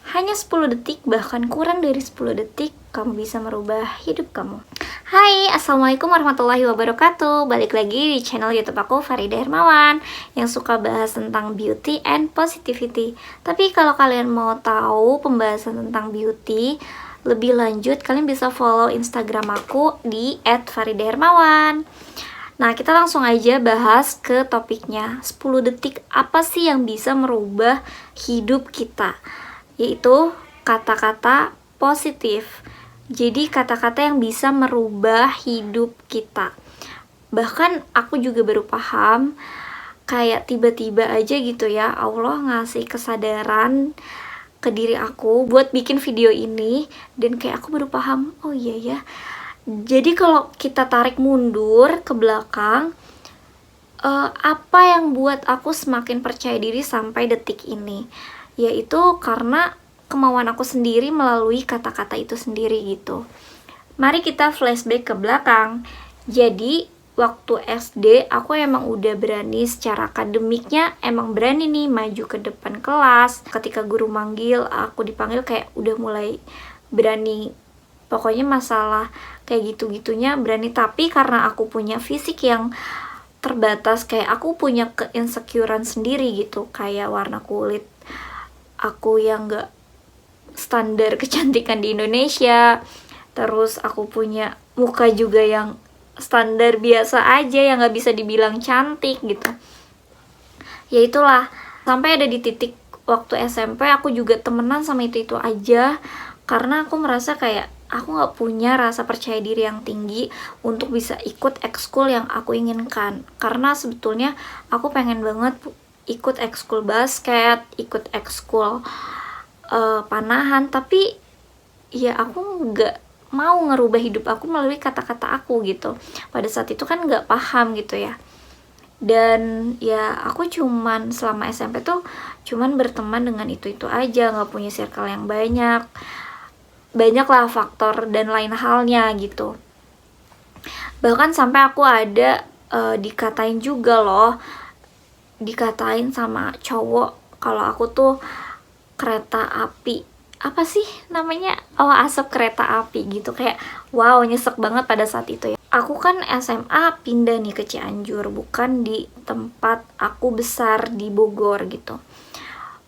Hanya 10 detik, bahkan kurang dari 10 detik, kamu bisa merubah hidup kamu. Hai, Assalamualaikum warahmatullahi wabarakatuh. Balik lagi di channel YouTube aku, Farida Hermawan, yang suka bahas tentang beauty and positivity. Tapi kalau kalian mau tahu pembahasan tentang beauty lebih lanjut, kalian bisa follow Instagram aku di @faridahermawan. Nah, kita langsung aja bahas ke topiknya. 10 detik apa sih yang bisa merubah hidup kita? Yaitu kata-kata positif. Jadi kata-kata yang bisa merubah hidup kita. Bahkan aku juga baru paham, kayak tiba-tiba aja gitu ya, Allah ngasih kesadaran ke diri aku buat bikin video ini. Dan kayak aku baru paham, oh iya ya, jadi kalau kita tarik mundur ke belakang, apa yang buat aku semakin percaya diri sampai detik ini, yaitu karena kemauan aku sendiri melalui kata-kata itu sendiri gitu. Mari kita flashback ke belakang. Jadi waktu SD aku emang udah berani secara akademiknya, emang berani nih maju ke depan kelas. Ketika guru manggil, aku dipanggil kayak udah mulai berani. Pokoknya masalah kayak gitu-gitunya berani. Tapi karena aku punya fisik yang terbatas, kayak aku punya keinsecurean sendiri gitu, kayak warna kulit aku yang gak standar kecantikan di Indonesia, terus aku punya muka juga yang standar biasa aja, yang gak bisa dibilang cantik gitu. Ya itulah, sampai ada di titik waktu SMP aku juga temenan sama itu aja, karena aku merasa kayak aku gak punya rasa percaya diri yang tinggi untuk bisa ikut ekskul yang aku inginkan. Karena sebetulnya aku pengen banget ikut ekskul basket, ikut ekskul panahan, tapi ya aku gak mau ngerubah hidup aku melalui kata-kata aku gitu. Pada saat itu kan gak paham gitu ya. Dan ya aku cuman selama SMP tuh cuman berteman dengan itu aja, gak punya circle yang banyak lah faktor dan lain halnya gitu. Bahkan sampai aku ada dikatain juga loh, dikatain sama cowok kalau aku tuh kereta api, apa sih namanya, asap kereta api gitu. Kayak wow, nyesek banget pada saat itu ya. Aku kan SMA pindah nih ke Cianjur, bukan di tempat aku besar di Bogor gitu.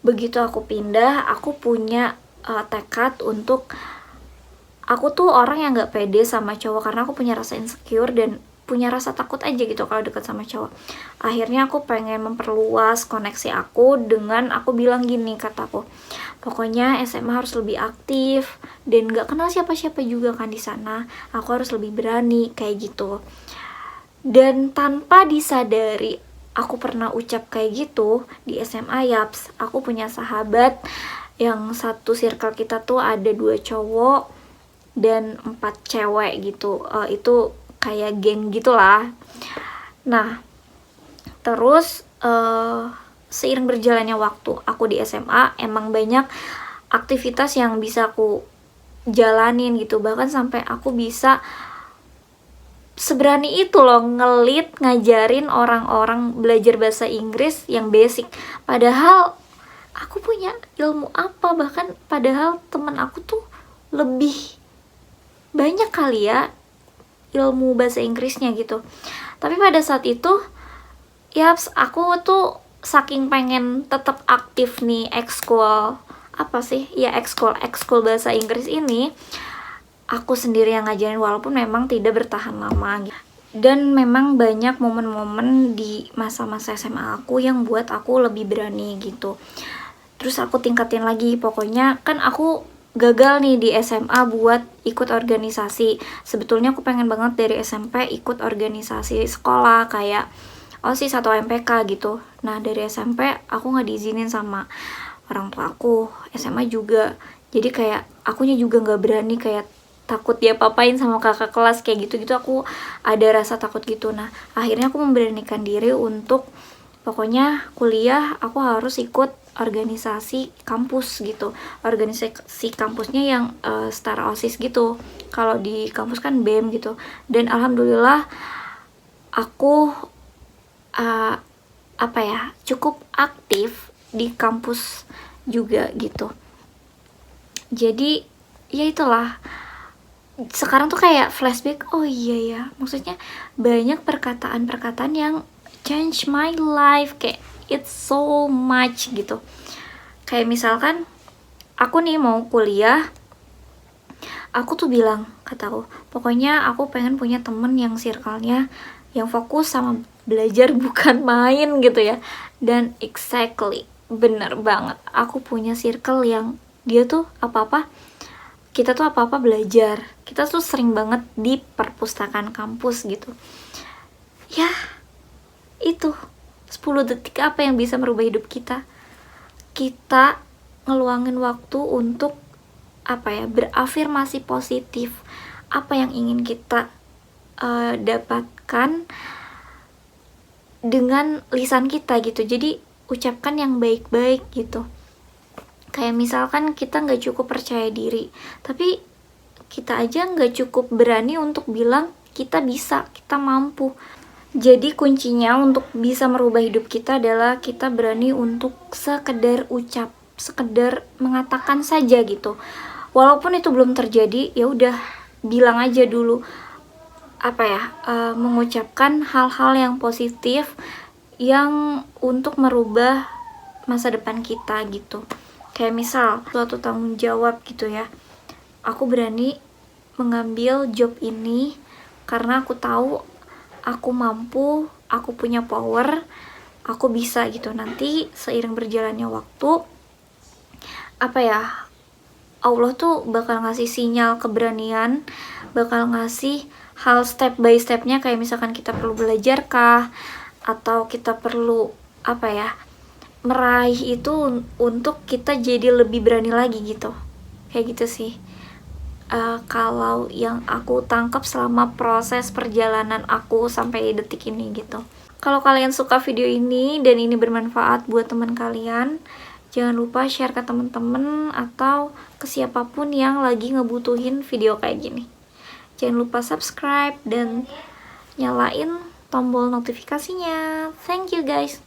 Begitu aku pindah, aku punya tekad untuk, aku tuh orang yang gak pede sama cowok karena aku punya rasa insecure dan punya rasa takut aja gitu kalau deket sama cowok. Akhirnya aku pengen memperluas koneksi aku dengan aku bilang gini, kataku, pokoknya SMA harus lebih aktif dan gak kenal siapa-siapa juga kan di sana. Aku harus lebih berani kayak gitu. Dan tanpa disadari aku pernah ucap kayak gitu di SMA. Yaps, aku punya sahabat yang satu circle kita tuh ada 2 cowok dan 4 cewek gitu. Itu kayak geng gitulah. Nah, terus seiring berjalannya waktu aku di SMA, emang banyak aktivitas yang bisa aku jalanin gitu. Bahkan sampai aku bisa seberani itu loh ngelit ngajarin orang-orang belajar bahasa Inggris yang basic. Padahal aku punya ilmu apa, bahkan padahal temen aku tuh lebih banyak kali ya ilmu bahasa Inggrisnya gitu. Tapi pada saat itu, yaps, aku tuh saking pengen tetap aktif nih ekskul, apa sih ya, ekskul bahasa Inggris ini, aku sendiri yang ngajarin walaupun memang tidak bertahan lama gitu. Dan memang banyak momen-momen di masa-masa SMA aku yang buat aku lebih berani gitu. Terus aku tingkatin lagi, pokoknya kan aku gagal nih di SMA buat ikut organisasi. Sebetulnya aku pengen banget dari SMP ikut organisasi sekolah kayak OSIS atau MPK gitu. Nah dari SMP aku gak diizinin sama orang tua aku, SMA juga. Jadi kayak akunya juga gak berani, kayak takut dia papain sama kakak kelas kayak gitu-gitu. Aku ada rasa takut gitu. Nah akhirnya aku memberanikan diri untuk pokoknya kuliah aku harus ikut organisasi kampus gitu. Organisasi kampusnya yang setara OSIS gitu. Kalau di kampus kan BEM gitu. Dan alhamdulillah aku cukup aktif di kampus juga gitu. Jadi ya itulah, sekarang tuh kayak flashback, oh iya ya, maksudnya banyak perkataan-perkataan yang change my life, kayak it's so much gitu. Kayak misalkan aku nih mau kuliah, aku tuh bilang, kataku, pokoknya aku pengen punya temen yang circle-nya yang fokus sama belajar bukan main gitu ya. Dan exactly, bener banget, aku punya circle yang dia tuh apa-apa, kita tuh apa-apa belajar. Kita tuh sering banget di perpustakaan kampus gitu. Ya, itu 10 detik apa yang bisa merubah hidup kita. Kita ngeluangin waktu untuk berafirmasi positif. Apa yang ingin kita dapatkan dengan lisan kita gitu. Jadi ucapkan yang baik-baik gitu. Kayak misalkan kita nggak cukup percaya diri, tapi kita aja nggak cukup berani untuk bilang kita bisa, kita mampu. Jadi kuncinya untuk bisa merubah hidup kita adalah kita berani untuk sekedar ucap, sekedar mengatakan saja gitu. Walaupun itu belum terjadi, ya udah bilang aja dulu, mengucapkan hal-hal yang positif yang untuk merubah masa depan kita gitu. Kayak misal suatu tanggung jawab gitu ya, aku berani mengambil job ini karena aku tahu aku mampu, aku punya power, aku bisa gitu. Nanti seiring berjalannya waktu, Allah tuh bakal ngasih sinyal keberanian, bakal ngasih hal step by stepnya, kayak misalkan kita perlu belajar kah, atau kita perlu meraih itu untuk kita jadi lebih berani lagi gitu. Kayak gitu sih. Kalau yang aku tangkap selama proses perjalanan aku sampai detik ini gitu. Kalau kalian suka video ini dan ini bermanfaat buat teman kalian, jangan lupa share ke teman-teman atau ke siapapun yang lagi ngebutuhin video kayak gini. Jangan lupa subscribe dan nyalain tombol notifikasinya. Thank you guys.